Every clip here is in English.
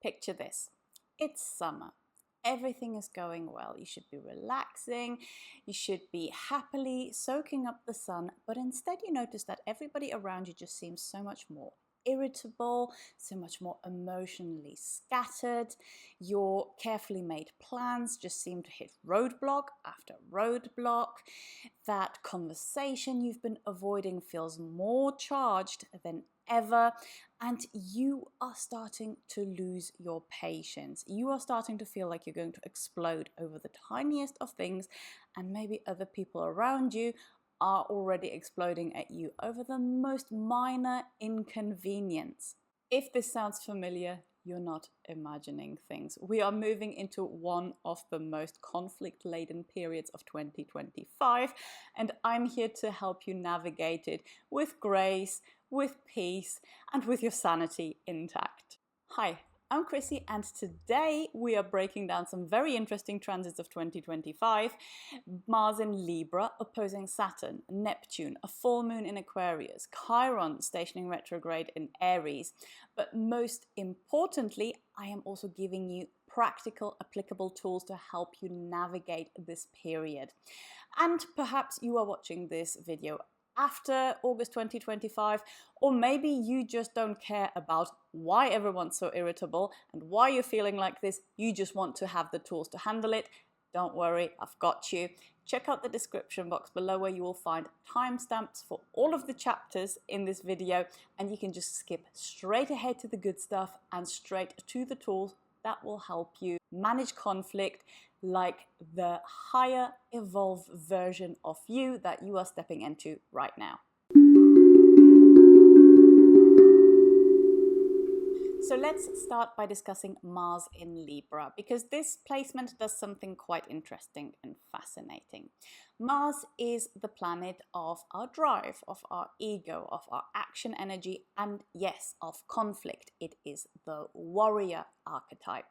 Picture this. It's summer. Everything is going well. You should be relaxing. You should be happily soaking up the sun. But instead you notice that everybody around you just seems so much more irritable, so much more emotionally scattered. Your carefully made plans just seem to hit roadblock after roadblock. That conversation you've been avoiding feels more charged than ever, and you are starting to lose your patience. You are starting to feel like you're going to explode over the tiniest of things, and maybe other people around you are already exploding at you over the most minor inconvenience. If this sounds familiar, you're not imagining things. We are moving into one of the most conflict-laden periods of 2025, and I'm here to help you navigate it with grace, with peace, and with your sanity intact. Hi, I'm Chrissy, and today we are breaking down some very interesting transits of 2025. Mars in Libra opposing Saturn, Neptune, a full moon in Aquarius, Chiron stationing retrograde in Aries. But most importantly, I am also giving you practical, applicable tools to help you navigate this period. And perhaps you are watching this video after August 2025, or maybe you just don't care about why everyone's so irritable and why you're feeling like this. You just want to have the tools to handle it. Don't worry, I've got you. Check out the description box below where you will find timestamps for all of the chapters in this video, and you can just skip straight ahead to the good stuff and straight to the tools that will help you manage conflict like the higher evolved version of you that you are stepping into right now. So let's start by discussing Mars in Libra, because this placement does something quite interesting and fascinating. Mars is the planet of our drive, of our ego, of our action energy, and yes, of conflict. It is the warrior archetype.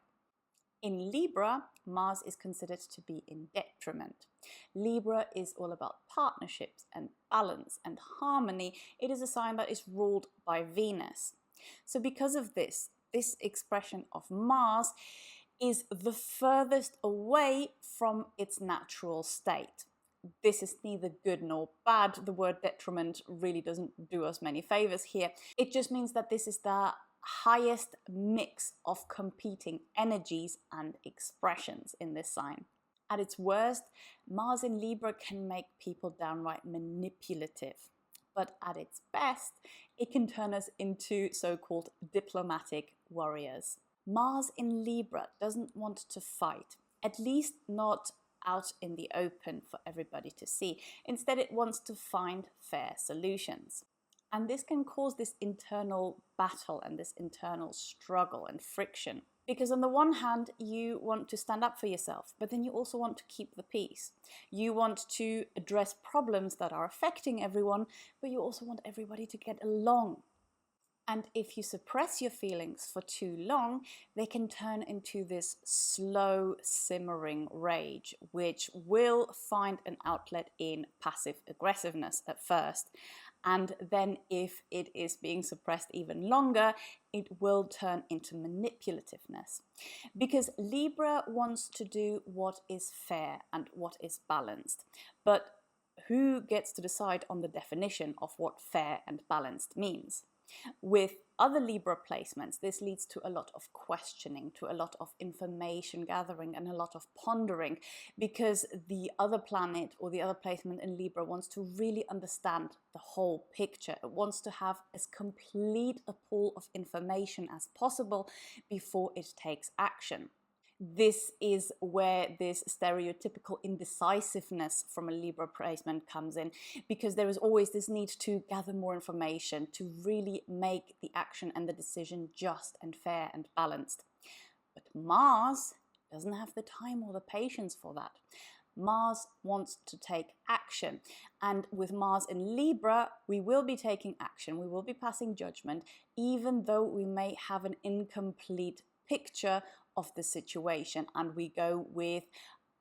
In Libra, Mars is considered to be in detriment. Libra is all about partnerships and balance and harmony. It is a sign that is ruled by Venus. So because of this expression of Mars is the furthest away from its natural state. This is neither good nor bad. The word detriment really doesn't do us many favors here. It just means that this is the highest mix of competing energies and expressions in this sign. At its worst, Mars in Libra can make people downright manipulative. But at its best, it can turn us into so-called diplomatic warriors. Mars in Libra doesn't want to fight, at least not out in the open for everybody to see. Instead, it wants to find fair solutions. And this can cause this internal battle and this internal struggle and friction. Because on the one hand, you want to stand up for yourself, but then you also want to keep the peace. You want to address problems that are affecting everyone, but you also want everybody to get along. And if you suppress your feelings for too long, they can turn into this slow, simmering rage, which will find an outlet in passive aggressiveness at first. And then if it is being suppressed even longer, it will turn into manipulativeness. Because Libra wants to do what is fair and what is balanced. But who gets to decide on the definition of what fair and balanced means? With other Libra placements, this leads to a lot of questioning, to a lot of information gathering and a lot of pondering, because the other planet or the other placement in Libra wants to really understand the whole picture. It wants to have as complete a pool of information as possible before it takes action. This is where this stereotypical indecisiveness from a Libra placement comes in, because there is always this need to gather more information to really make the action and the decision just and fair and balanced. But Mars doesn't have the time or the patience for that. Mars wants to take action, and with Mars in Libra, we will be taking action, we will be passing judgment, even though we may have an incomplete picture of the situation, and we go with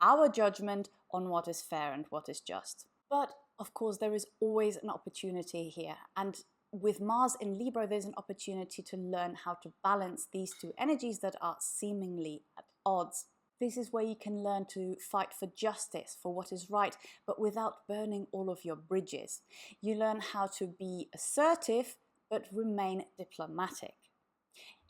our judgment on what is fair and what is just. But of course, there is always an opportunity here, and with Mars in Libra, there's an opportunity to learn how to balance these two energies that are seemingly at odds. This is where you can learn to fight for justice, for what is right, but without burning all of your bridges. You learn how to be assertive, but remain diplomatic.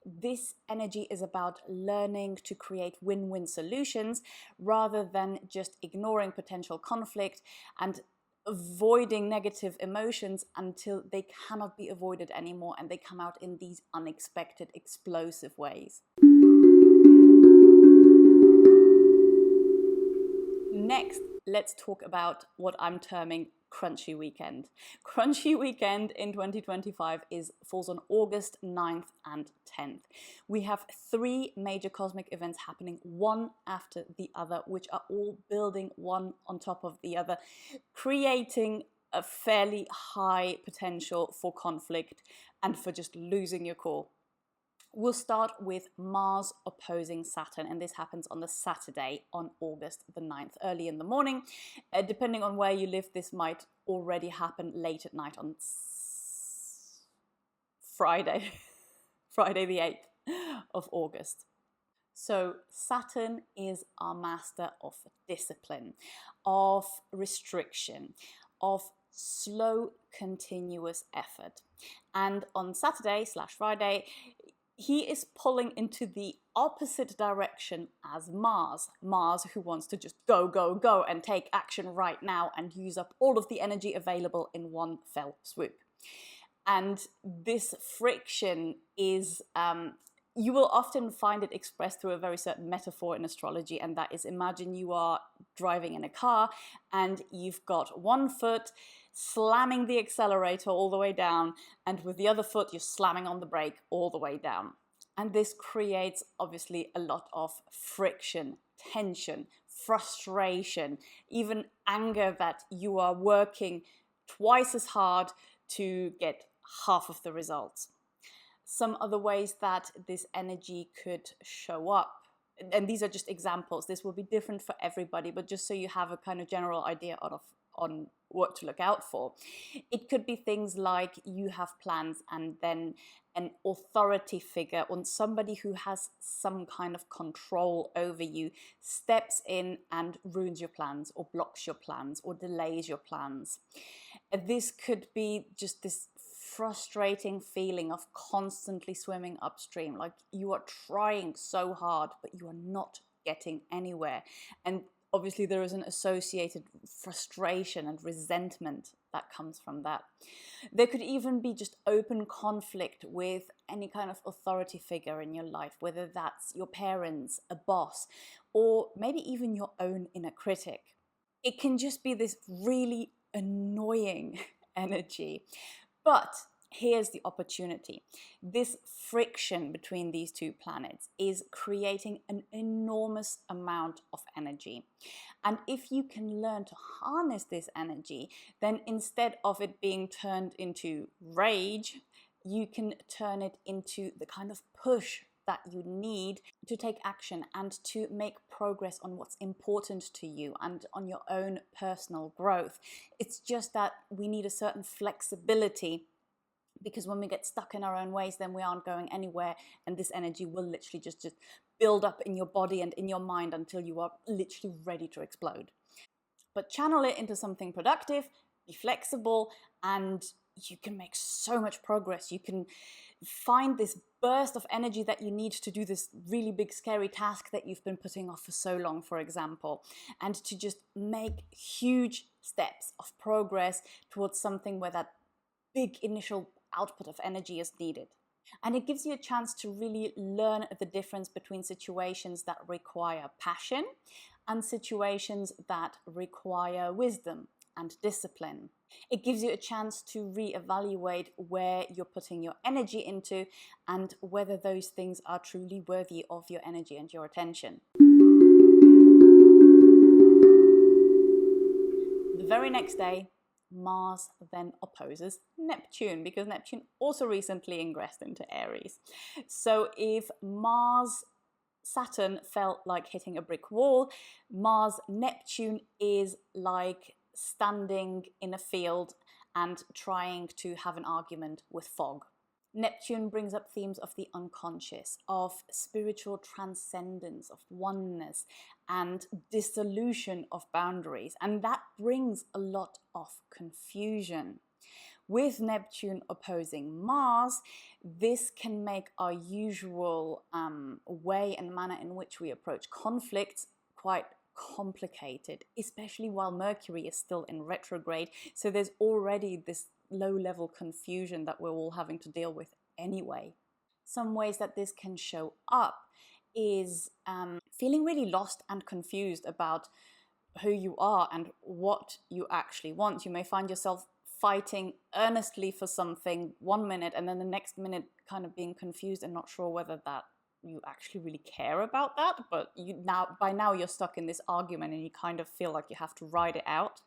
This energy is about learning to create win-win solutions rather than just ignoring potential conflict and avoiding negative emotions until they cannot be avoided anymore and they come out in these unexpected, explosive ways. Next, let's talk about what I'm terming Crunchy Weekend. Crunchy Weekend in 2025 falls on August 9th and 10th. We have 3 major cosmic events happening one after the other, which are all building one on top of the other, creating a fairly high potential for conflict and for just losing your cool. We'll start with Mars opposing Saturn, and this happens on the Saturday on August the 9th, early in the morning. Depending on where you live, this might already happen late at night on Friday, Friday the 8th of August. So Saturn is our master of discipline, of restriction, of slow, continuous effort. And on Saturday/Friday, he is pulling into the opposite direction as Mars. Mars, who wants to just go, go, go and take action right now and use up all of the energy available in one fell swoop. And this friction is, you will often find it expressed through a very certain metaphor in astrology, and that is, imagine you are driving in a car and you've got one foot slamming the accelerator all the way down, and with the other foot you're slamming on the brake all the way down. And this creates obviously a lot of friction, tension, frustration, even anger that you are working twice as hard to get half of the results. Some other ways that this energy could show up, and these are just examples, this will be different for everybody, but just so you have a kind of general idea on what to look out for. It could be things like you have plans and then an authority figure or somebody who has some kind of control over you steps in and ruins your plans or blocks your plans or delays your plans. This could be just this frustrating feeling of constantly swimming upstream, like you are trying so hard but you are not getting anywhere, and obviously there is an associated frustration and resentment that comes from that. There could even be just open conflict with any kind of authority figure in your life, whether that's your parents, a boss, or maybe even your own inner critic. It can just be this really annoying energy. But here's the opportunity. This friction between these two planets is creating an enormous amount of energy. And if you can learn to harness this energy, then instead of it being turned into rage, you can turn it into the kind of push that you need to take action and to make progress on what's important to you and on your own personal growth. It's just that we need a certain flexibility, because when we get stuck in our own ways, then we aren't going anywhere, and this energy will literally just build up in your body and in your mind until you are literally ready to explode. But channel it into something productive, be flexible, and you can make so much progress. You can find this burst of energy that you need to do this really big scary task that you've been putting off for so long, for example, and to just make huge steps of progress towards something where that big initial output of energy is needed. And it gives you a chance to really learn the difference between situations that require passion and situations that require wisdom and discipline. It gives you a chance to reevaluate where you're putting your energy into and whether those things are truly worthy of your energy and your attention. The very next day, Mars then opposes Neptune, because Neptune also recently ingressed into Aries. So if Mars-Saturn felt like hitting a brick wall, Mars-Neptune is like standing in a field and trying to have an argument with fog. Neptune brings up themes of the unconscious, of spiritual transcendence, of oneness, and dissolution of boundaries. And that brings a lot of confusion. With Neptune opposing Mars, this can make our usual way and manner in which we approach conflicts quite complicated, especially while Mercury is still in retrograde. So there's already this low-level confusion that we're all having to deal with anyway. Some ways that this can show up is feeling really lost and confused about who you are and what you actually want. You may find yourself fighting earnestly for something one minute and then the next minute kind of being confused and not sure whether that you actually really care about that, but by now you're stuck in this argument and you kind of feel like you have to ride it out.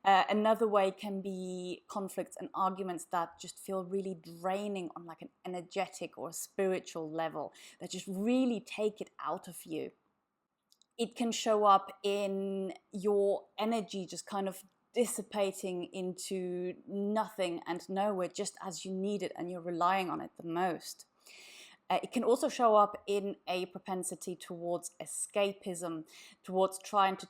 Another way can be conflicts and arguments that just feel really draining on like an energetic or spiritual level, that just really take it out of you. It can show up in your energy just kind of dissipating into nothing and nowhere just as you need it and you're relying on it the most. It can also show up in a propensity towards escapism, towards trying to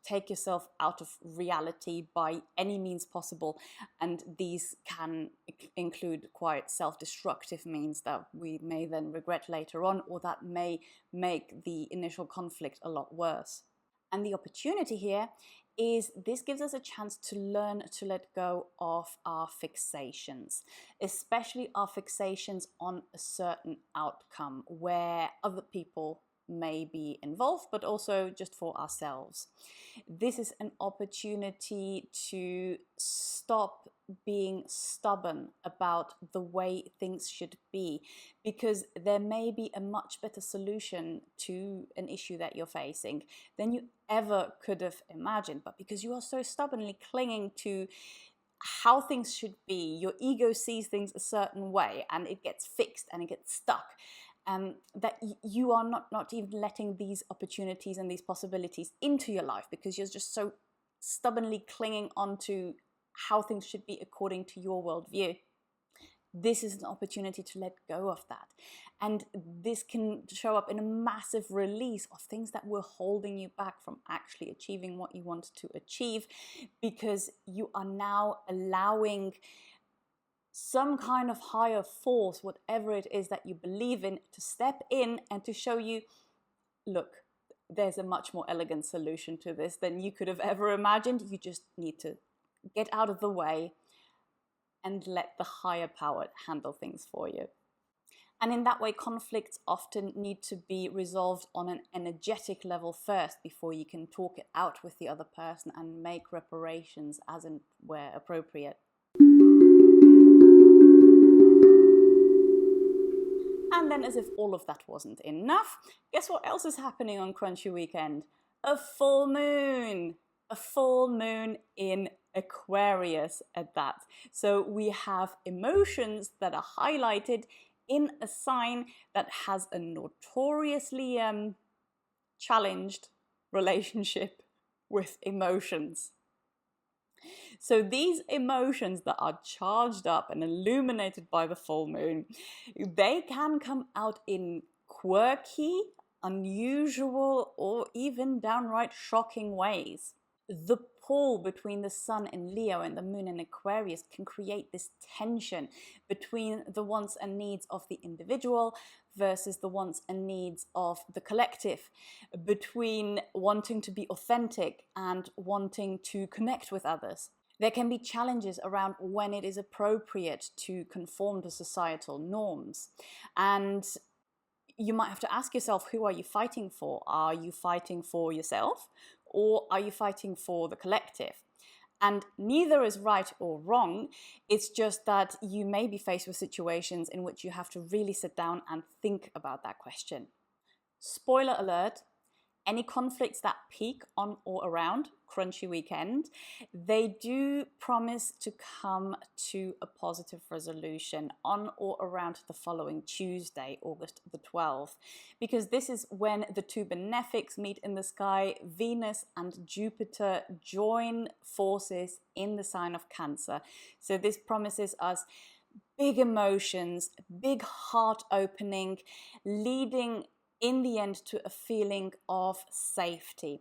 take yourself out of reality by any means possible. And these can include quite self-destructive means that we may then regret later on, or that may make the initial conflict a lot worse. And the opportunity here is this gives us a chance to learn to let go of our fixations, especially our fixations on a certain outcome where other people may be involved, but also just for ourselves. This is an opportunity to stop being stubborn about the way things should be, because there may be a much better solution to an issue that you're facing than you ever could have imagined. But because you are so stubbornly clinging to how things should be, your ego sees things a certain way and it gets fixed and it gets stuck. That you are not even letting these opportunities and these possibilities into your life because you're just so stubbornly clinging on to how things should be according to your worldview. This is an opportunity to let go of that. And this can show up in a massive release of things that were holding you back from actually achieving what you want to achieve, because you are now allowing some kind of higher force, whatever it is that you believe in, to step in and to show you, look, there's a much more elegant solution to this than you could have ever imagined. You just need to get out of the way and let the higher power handle things for you. And in that way, conflicts often need to be resolved on an energetic level first before you can talk it out with the other person and make reparations as and where appropriate. And then, as if all of that wasn't enough, guess what else is happening on Crunchy Weekend? A full moon! A full moon in Aquarius at that. So we have emotions that are highlighted in a sign that has a notoriously challenged relationship with emotions. So these emotions that are charged up and illuminated by the full moon, they can come out in quirky, unusual, or even downright shocking ways. The pull between the sun in Leo and the moon in Aquarius can create this tension between the wants and needs of the individual versus the wants and needs of the collective, between wanting to be authentic and wanting to connect with others. There can be challenges around when it is appropriate to conform to societal norms. And you might have to ask yourself, who are you fighting for? Are you fighting for yourself, or are you fighting for the collective? And neither is right or wrong. It's just that you may be faced with situations in which you have to really sit down and think about that question. Spoiler alert, Any conflicts that peak on or around crunchy weekend, they do promise to come to a positive resolution on or around the following Tuesday, August the 12th, because this is when the two benefics meet in the sky. Venus and Jupiter join forces in the sign of Cancer. So this promises us big emotions, big heart opening, leading in the end to a feeling of safety.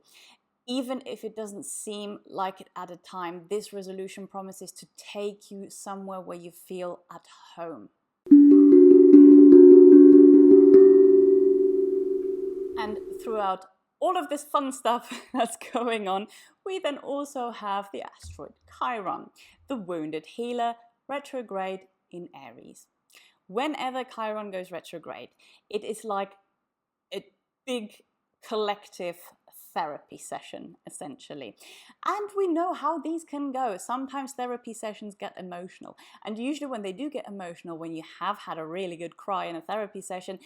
Even if it doesn't seem like it at a time, this resolution promises to take you somewhere where you feel at home. And throughout all of this fun stuff that's going on, we then also have the asteroid Chiron, the wounded healer, retrograde in Aries. Whenever Chiron goes retrograde, it is like a big collective therapy session, essentially. And we know how these can go. Sometimes therapy sessions get emotional. And usually when they do get emotional, when you have had a really good cry in a therapy session,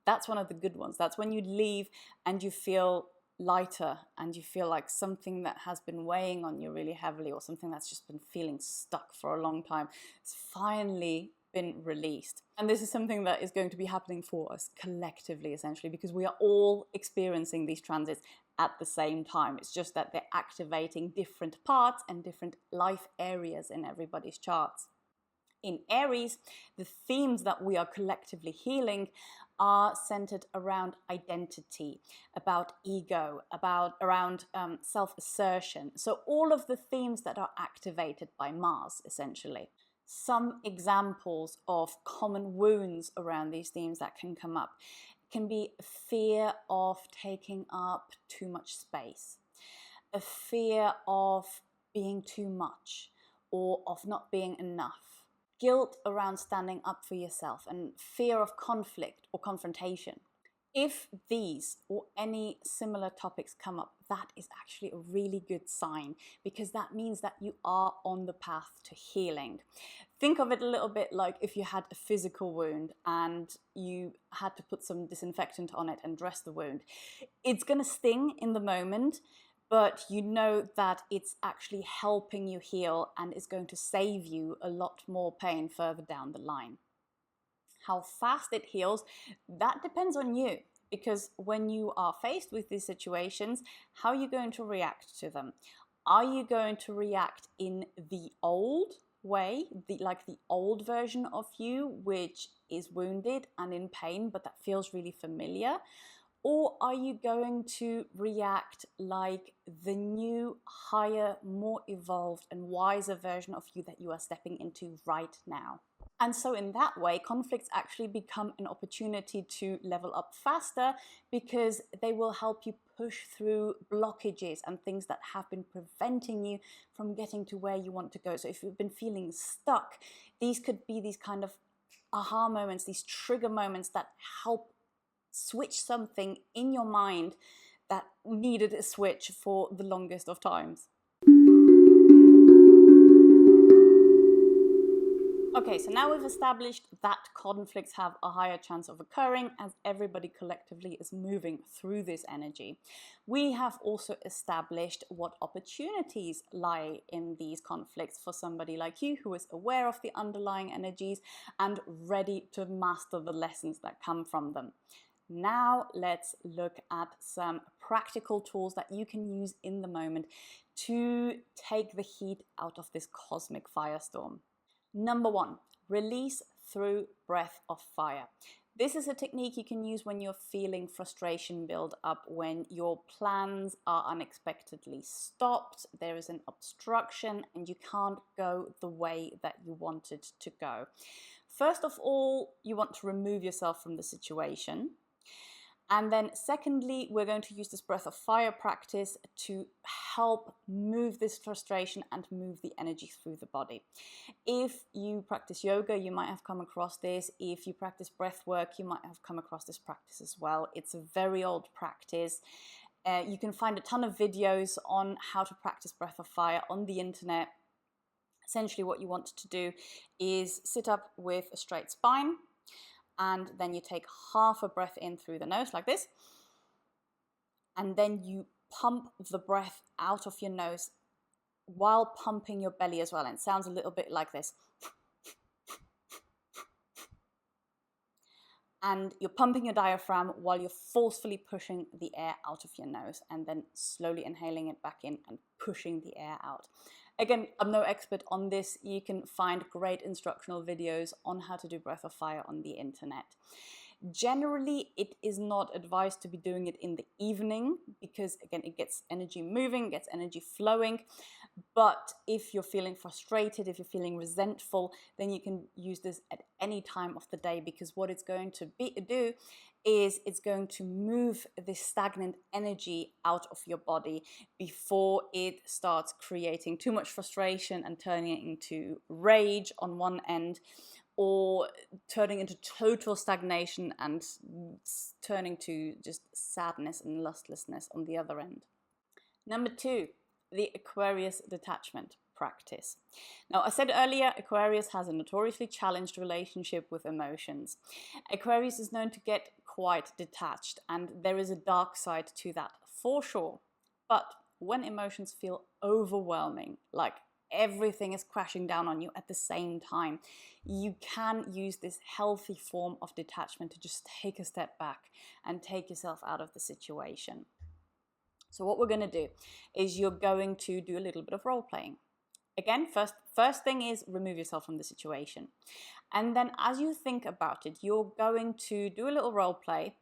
that's one of the good ones. That's when you leave and you feel lighter and you feel like something that has been weighing on you really heavily, or something that's just been feeling stuck for a long time, it's finally been released. And this is something that is going to be happening for us collectively, essentially, because we are all experiencing these transits at the same time. It's just that they're activating different parts and different life areas in everybody's charts. In Aries, the themes that we are collectively healing are centered around identity, about ego, around self-assertion. So all of the themes that are activated by Mars, essentially. Some examples of common wounds around these themes that can come up can be a fear of taking up too much space, a fear of being too much or of not being enough, guilt around standing up for yourself, and fear of conflict or confrontation. If these or any similar topics come up, that is actually a really good sign, because that means that you are on the path to healing. Think of it a little bit like if you had a physical wound and you had to put some disinfectant on it and dress the wound. It's going to sting in the moment, but you know that it's actually helping you heal and is going to save you a lot more pain further down the line. How fast it heals, that depends on you, because when you are faced with these situations, how are you going to react to them? Are you going to react in the old way, like the old version of you, which is wounded and in pain, but that feels really familiar? Or are you going to react like the new, higher, more evolved and wiser version of you that you are stepping into right now? And so in that way, conflicts actually become an opportunity to level up faster, because they will help you push through blockages and things that have been preventing you from getting to where you want to go. So if you've been feeling stuck, these could be these kind of aha moments, these trigger moments that help switch something in your mind that needed a switch for the longest of times. Okay, so now we've established that conflicts have a higher chance of occurring as everybody collectively is moving through this energy. We have also established what opportunities lie in these conflicts for somebody like you who is aware of the underlying energies and ready to master the lessons that come from them. Now let's look at some practical tools that you can use in the moment to take the heat out of this cosmic firestorm. Number 1, release through breath of fire. This is a technique you can use when you're feeling frustration build up, when your plans are unexpectedly stopped, there is an obstruction, and you can't go the way that you wanted to go. First of all, you want to remove yourself from the situation. And then secondly, we're going to use this breath of fire practice to help move this frustration and move the energy through the body. If you practice yoga, you might have come across this. If you practice breath work, you might have come across this practice as well. It's a very old practice. You can find a ton of videos on how to practice breath of fire on the internet. Essentially, what you want to do is sit up with a straight spine, and then you take half a breath in through the nose like this, and then you pump the breath out of your nose while pumping your belly as well. And it sounds a little bit like this. And you're pumping your diaphragm while you're forcefully pushing the air out of your nose, and then slowly inhaling it back in and pushing the air out. Again, I'm no expert on this. You can find great instructional videos on how to do breath of fire on the internet. Generally, it is not advised to be doing it in the evening because, again, it gets energy moving, gets energy flowing. But if you're feeling frustrated, if you're feeling resentful, then you can use this at any time of the day, because what it's going to do is it's going to move this stagnant energy out of your body before it starts creating too much frustration and turning it into rage on one end, or turning into total stagnation and turning to just sadness and lustlessness on the other end. Number 2, the Aquarius detachment practice. Now, I said earlier, Aquarius has a notoriously challenged relationship with emotions. Aquarius is known to get quite detached, and there is a dark side to that for sure. But when emotions feel overwhelming, like everything is crashing down on you at the same time, you can use this healthy form of detachment to just take a step back and take yourself out of the situation. So what we're going to do is you're going to do a little bit of role playing. Again, first thing is remove yourself from the situation. And then as you think about it, you're going to do a little role play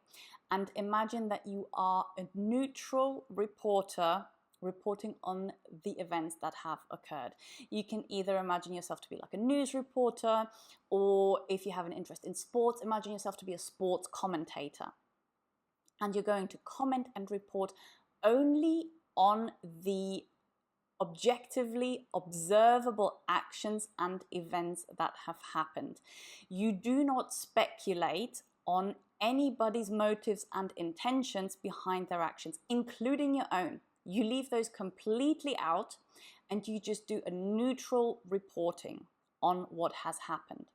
and imagine that you are a neutral reporter reporting on the events that have occurred. You can either imagine yourself to be like a news reporter, or if you have an interest in sports, imagine yourself to be a sports commentator. And you're going to comment and report only on the objectively observable actions and events that have happened. You do not speculate on anybody's motives and intentions behind their actions, including your own. You leave those completely out, and you just do a neutral reporting on what has happened.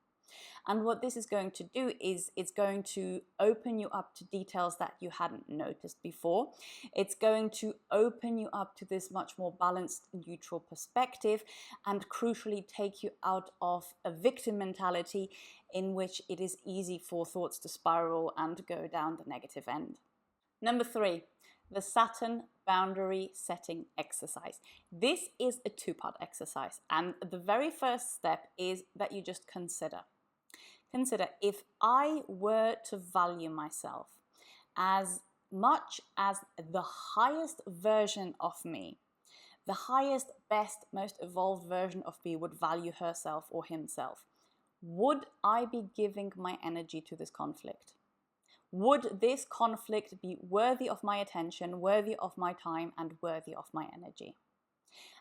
And what this is going to do is it's going to open you up to details that you hadn't noticed before. It's going to open you up to this much more balanced, neutral perspective, and crucially take you out of a victim mentality in which it is easy for thoughts to spiral and go down the negative end. Number 3, the Saturn boundary setting exercise. This is a 2-part exercise, and the very first step is that you just consider, if I were to value myself as much as the highest version of me, the highest, best, most evolved version of me would value herself or himself, would I be giving my energy to this conflict? Would this conflict be worthy of my attention, worthy of my time, and worthy of my energy?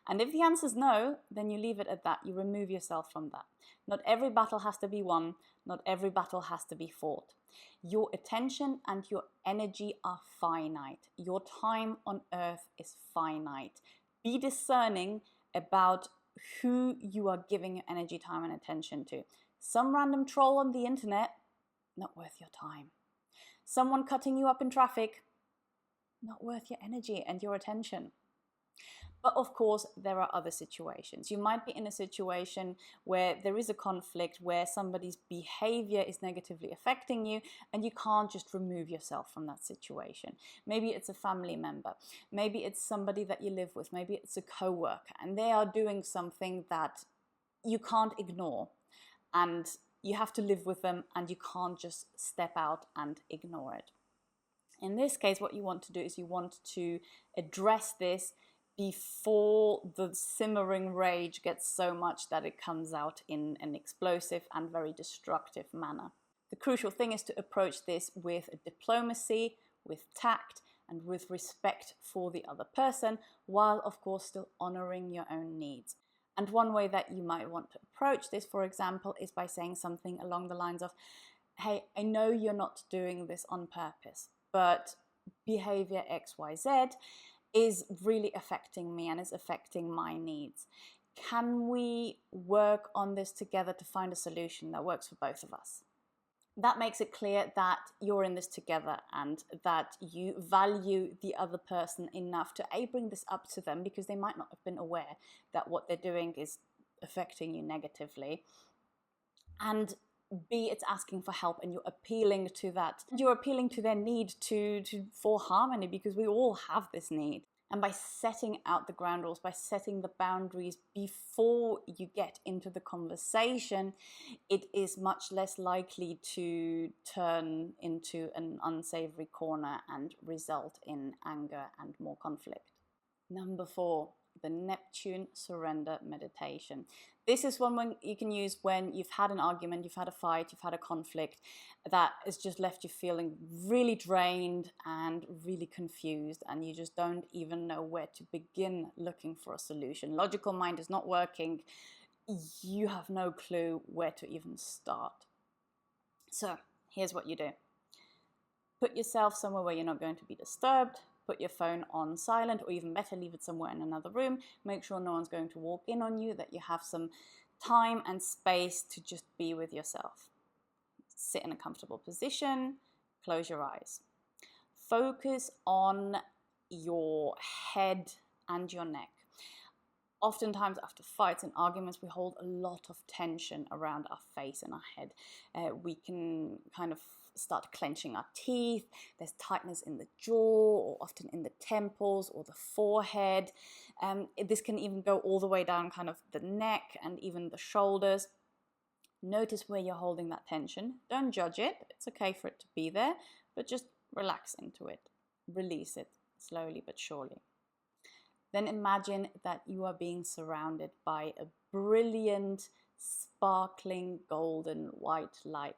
And if the answer is no, then you leave it at that. You remove yourself from that. Not every battle has to be won. Not every battle has to be fought. Your attention and your energy are finite. Your time on earth is finite. Be discerning about who you are giving your energy, time, and attention to. Some random troll on the internet, not worth your time. Someone cutting you up in traffic, not worth your energy and your attention. But of course, there are other situations. You might be in a situation where there is a conflict, where somebody's behavior is negatively affecting you, and you can't just remove yourself from that situation. Maybe it's a family member. Maybe it's somebody that you live with. Maybe it's a co-worker, and they are doing something that you can't ignore, and you have to live with them, and you can't just step out and ignore it. In this case, what you want to do is you want to address this before the simmering rage gets so much that it comes out in an explosive and very destructive manner. The crucial thing is to approach this with diplomacy, with tact, and with respect for the other person, while of course still honoring your own needs. And one way that you might want to approach this, for example, is by saying something along the lines of, hey, I know you're not doing this on purpose, but behavior XYZ is really affecting me and is affecting my needs. Can we work on this together to find a solution that works for both of us? That makes it clear that you're in this together and that you value the other person enough to bring this up to them, because they might not have been aware that what they're doing is affecting you negatively. And B, it's asking for help, and you're appealing to that. You're appealing to their need for harmony, because we all have this need. And by setting out the ground rules, by setting the boundaries before you get into the conversation, it is much less likely to turn into an unsavory corner and result in anger and more conflict. Number 4, the Neptune surrender meditation. This is one you can use when you've had an argument, you've had a fight, you've had a conflict that has just left you feeling really drained and really confused, and you just don't even know where to begin looking for a solution. Logical mind is not working. You have no clue where to even start. So here's what you do. Put yourself somewhere where you're not going to be disturbed. Put your phone on silent, or even better, leave it somewhere in another room. Make sure no one's going to walk in on you, that you have some time and space to just be with yourself. Sit in a comfortable position, close your eyes. Focus on your head and your neck. Oftentimes after fights and arguments, we hold a lot of tension around our face and our head. We can kind of start clenching our teeth. There's tightness in the jaw, or often in the temples or the forehead. This can even go all the way down kind of the neck and even the shoulders. Notice where you're holding that tension. Don't judge it. It's okay for it to be there, but just relax into it. Release it slowly but surely. Then imagine that you are being surrounded by a brilliant, sparkling, golden white light.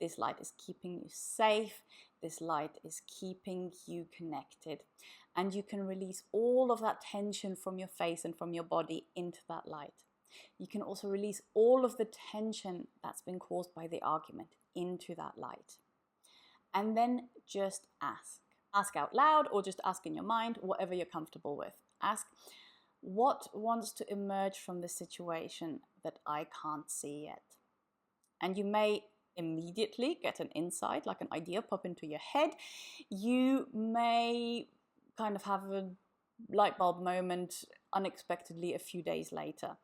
This light is keeping you safe. This light is keeping you connected. And you can release all of that tension from your face and from your body into that light. You can also release all of the tension that's been caused by the argument into that light. And then just ask. Ask out loud, or just ask in your mind, whatever you're comfortable with. Ask, what wants to emerge from this situation that I can't see yet? And you may immediately get an insight, like an idea pop into your head. You may kind of have a light bulb moment unexpectedly a few days later.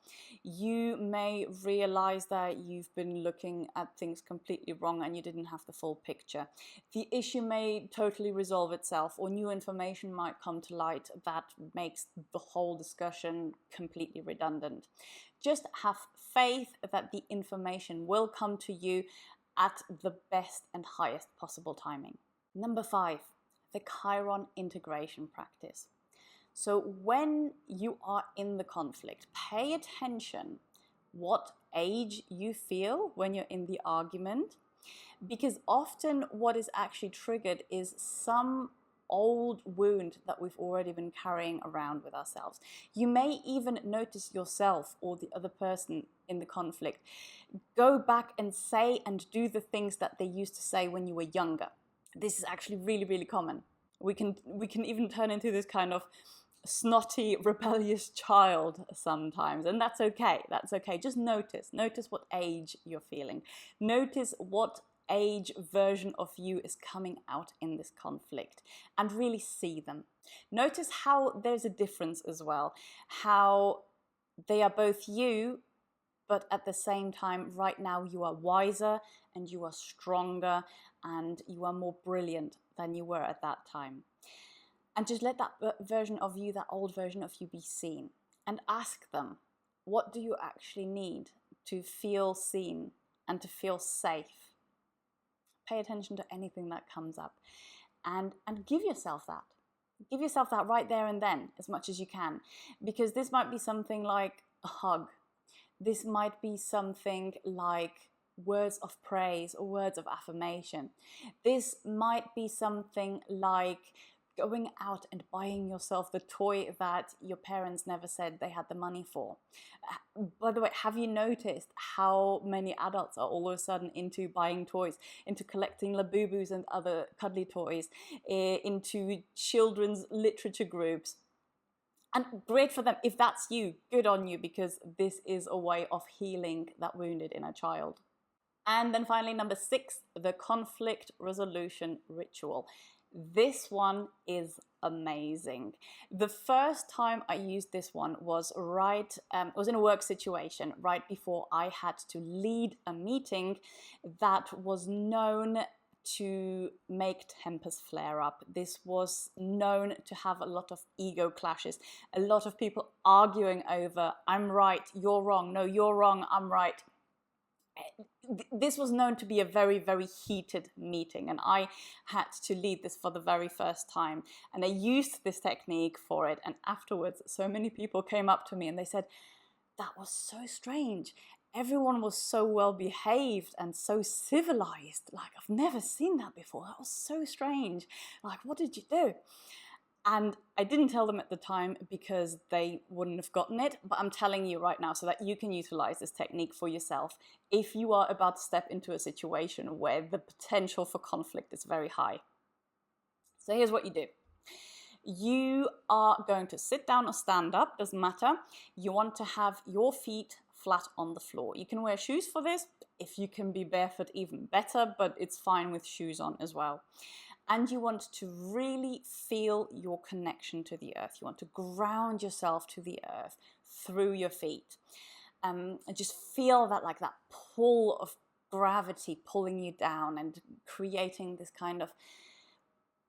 You may realize that you've been looking at things completely wrong and you didn't have the full picture. The issue may totally resolve itself, or new information might come to light that makes the whole discussion completely redundant. Just have faith that the information will come to you at the best and highest possible timing. Number 5, the Chiron integration practice. So when you are in the conflict, pay attention what age you feel when you're in the argument, because often what is actually triggered is some old wound that we've already been carrying around with ourselves. You may even notice yourself or the other person in the conflict go back and say and do the things that they used to say when you were younger. This is actually really, really common. We can even turn into this kind of snotty, rebellious child sometimes, and that's okay. That's okay. Just notice what age you're feeling. Notice what age version of you is coming out in this conflict, and really see them. Notice how there's a difference as well, how they are both you, but at the same time, right now you are wiser and you are stronger and you are more brilliant than you were at that time. And just let that version of you, that old version of you, be seen. And ask them, what do you actually need to feel seen and to feel safe? Pay attention to anything that comes up. And give yourself that. Give yourself that right there and then, as much as you can. Because this might be something like a hug. This might be something like words of praise or words of affirmation. This might be something like going out and buying yourself the toy that your parents never said they had the money for. By the way, have you noticed how many adults are all of a sudden into buying toys, into collecting Labubus and other cuddly toys, into children's literature groups? And great for them. If that's you, good on you, because this is a way of healing that wounded inner child. And then finally, number 6, the conflict resolution ritual. This one is amazing. The first time I used this one was was in a work situation right before I had to lead a meeting that was known to make tempers flare up. This was known to have a lot of ego clashes, a lot of people arguing over, I'm right, you're wrong, no, you're wrong, I'm right. This was known to be a very, very heated meeting, and I had to lead this for the very first time. And I used this technique for it, and afterwards so many people came up to me and they said, that was so strange. Everyone was so well behaved and so civilized. Like, I've never seen that before. That was so strange. Like, what did you do? And I didn't tell them at the time because they wouldn't have gotten it, but I'm telling you right now so that you can utilize this technique for yourself if you are about to step into a situation where the potential for conflict is very high. So here's what you do. You are going to sit down or stand up, doesn't matter. You want to have your feet flat on the floor. You can wear shoes for this. If you can be barefoot, even better, but it's fine with shoes on as well. And you want to really feel your connection to the earth. You want to ground yourself to the earth through your feet. And just feel that, like that pull of gravity pulling you down and creating this kind of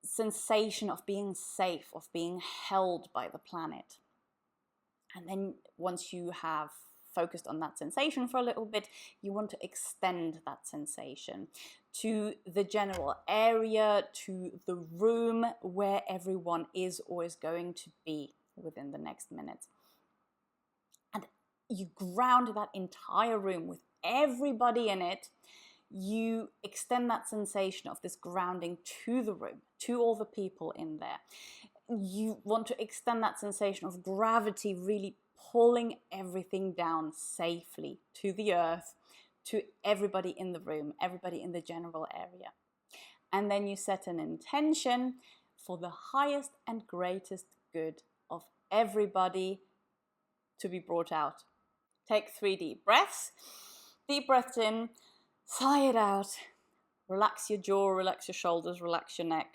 sensation of being safe, of being held by the planet. And then once you have focused on that sensation for a little bit, you want to extend that sensation to the general area, to the room where everyone is or is going to be within the next minute. And you ground that entire room with everybody in it. You extend that sensation of this grounding to the room, to all the people in there. You want to extend that sensation of gravity really pulling everything down safely to the earth, to everybody in the room, everybody in the general area. And then you set an intention for the highest and greatest good of everybody to be brought out. Take 3 deep breaths. Deep breaths in, sigh it out. Relax your jaw, relax your shoulders, relax your neck.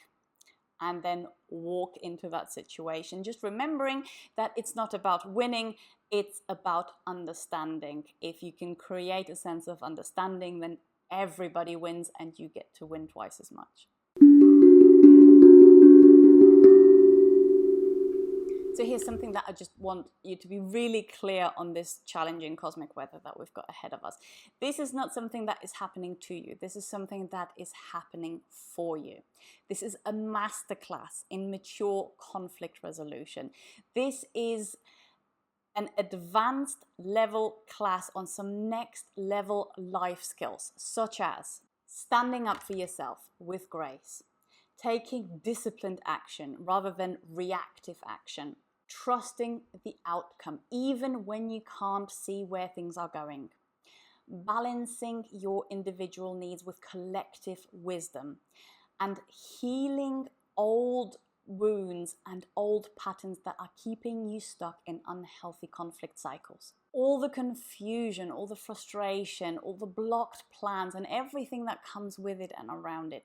And then walk into that situation. Just remembering that it's not about winning, it's about understanding. If you can create a sense of understanding, then everybody wins and you get to win twice as much. So here's something that I just want you to be really clear on this challenging cosmic weather that we've got ahead of us. This is not something that is happening to you. This is something that is happening for you. This is a masterclass in mature conflict resolution. This is an advanced level class on some next level life skills, such as standing up for yourself with grace, taking disciplined action rather than reactive action, trusting the outcome even when you can't see where things are going, balancing your individual needs with collective wisdom, and healing old wounds and old patterns that are keeping you stuck in unhealthy conflict cycles. All the confusion, all the frustration, all the blocked plans and everything that comes with it and around it,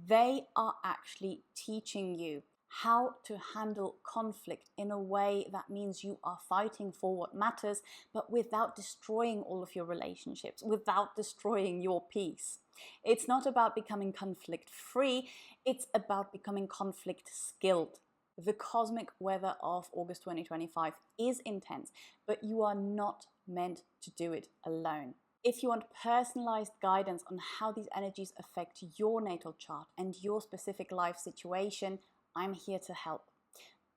they are actually teaching you how to handle conflict in a way that means you are fighting for what matters, but without destroying all of your relationships, without destroying your peace. It's not about becoming conflict-free, it's about becoming conflict-skilled. The cosmic weather of August 2025 is intense, but you are not meant to do it alone. If you want personalized guidance on how these energies affect your natal chart and your specific life situation, I'm here to help.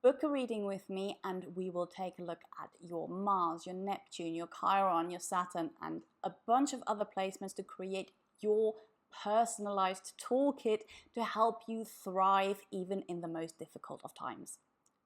Book a reading with me and we will take a look at your Mars, your Neptune, your Chiron, your Saturn, and a bunch of other placements to create your personalized toolkit to help you thrive even in the most difficult of times.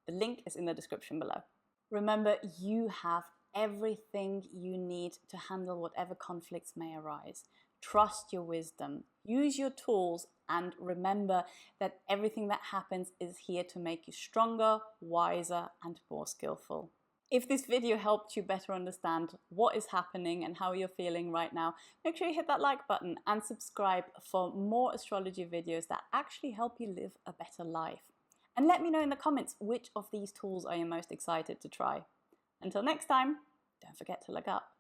The link is in the description below. Remember, you have everything you need to handle whatever conflicts may arise. Trust your wisdom, use your tools, and remember that everything that happens is here to make you stronger, wiser, and more skillful. If this video helped you better understand what is happening and how you're feeling right now, make sure you hit that like button and subscribe for more astrology videos that actually help you live a better life. And let me know in the comments which of these tools are you most excited to try. Until next time, don't forget to look up.